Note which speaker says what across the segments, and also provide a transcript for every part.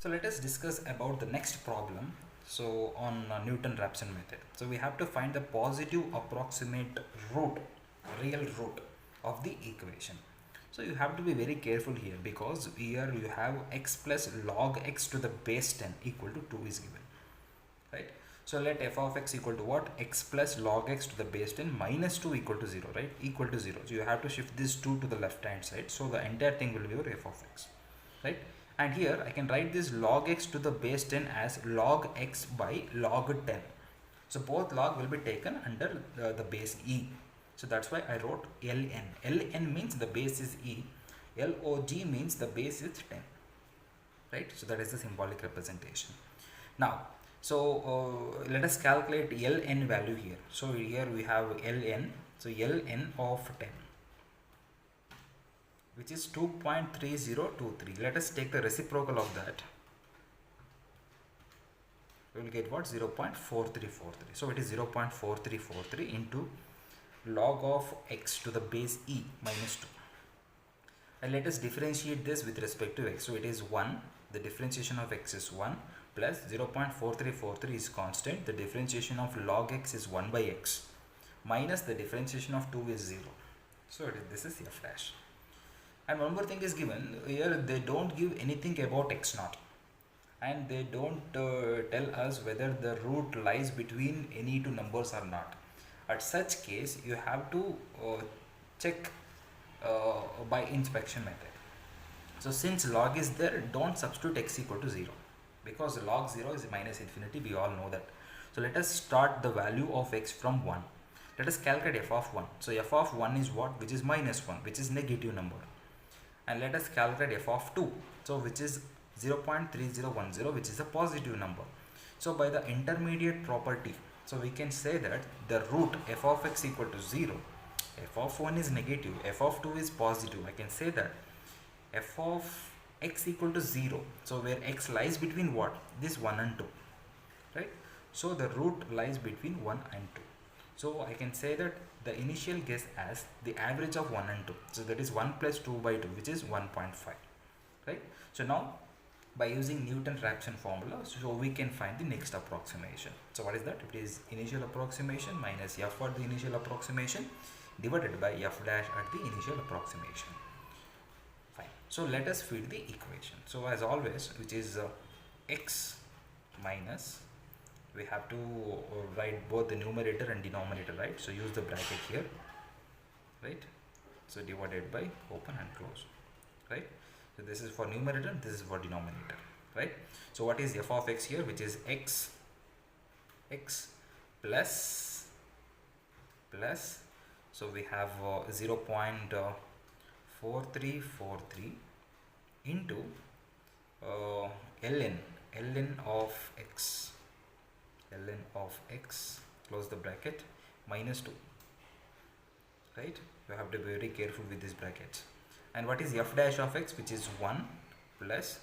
Speaker 1: So let us discuss about the next problem. So on Newton Raphson method. So we have to find the positive approximate root, real root of the equation. So you have to be very careful here because here you have x plus log x to the base 10 equal to 2 is given, right? So let f of x equal to what? X plus log x to the base 10 minus 2 equal to 0, right? Equal to 0. So you have to shift this 2 to the left hand side. So the entire thing will be your f of x, right? And here I can write this log x to the base 10 as log x by log 10. So both log will be taken under the base e. So that's why I wrote ln. Ln means the base is e. Log means the base is 10, right? So that is the symbolic representation. Now, so let us calculate ln value here. So here we have ln. So ln of 10, which is 2.3023. Let us take the reciprocal of that. We will get what? 0.4343. So it is 0.4343 into log of x to the base e minus 2. And let us differentiate this with respect to x. So it is 1. The differentiation of x is 1 plus 0.4343 is constant. The differentiation of log x is 1 by x minus the differentiation of 2 is 0. So this is f dash. And one more thing is given here. They don't give anything about x naught, and they don't tell us whether the root lies between any two numbers or not. At such case, you have to check by inspection method. So since log is there, don't substitute x equal to 0, because log 0 is minus infinity. We all know that. So let us start the value of x from 1. Let us calculate f of 1. So f of 1 is what? Which is minus 1, which is negative number. And let us calculate f of 2. So which is 0.3010, which is a positive number. So by the intermediate property, so we can say that the root f of x equal to 0, f of 1 is negative, f of 2 is positive. I can say that f of x equal to 0. So where x lies between what? This 1 and 2, right? So the root lies between 1 and 2. So I can say that the initial guess as the average of 1 and 2. So that is 1 plus 2 by 2, which is 1.5, right? So now by using Newton Raphson formula, so we can find the next approximation. So what is that? It is initial approximation minus f at the initial approximation divided by f dash at the initial approximation. Fine. So let us feed the equation. So as always, which is x minus, we have to write both the numerator and denominator, right? So use the bracket here, right? So divided by open and close, right? So this is for numerator, this is for denominator, right? So what is f of x here, which is x plus, so we have 0.4343 into ln of x, close the bracket, minus 2, right? You have to be very careful with these brackets. And what is f dash of x, which is 1 plus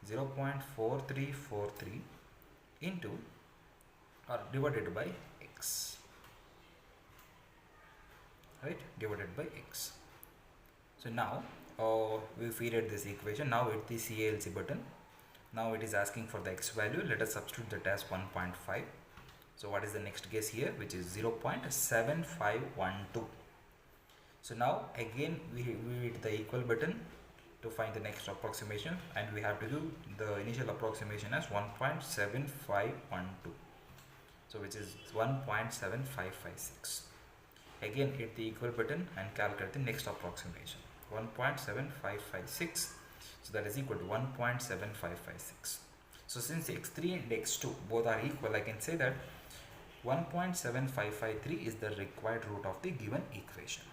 Speaker 1: 0.4343 into or divided by x, right? Divided by x. So now we feeded this equation. Now hit the CALC button. Now it is asking for the x value. Let us substitute that as 1.5. So what is the next guess here, which is 0.7512. So now again we hit the equal button to find the next approximation, and we have to do the initial approximation as 1.7512. So which is 1.7556. Again hit the equal button and calculate the next approximation, 1.7556. So that is equal to 1.7556. So since x3 and x2 both are equal, I can say that 1.7553 is the required root of the given equation.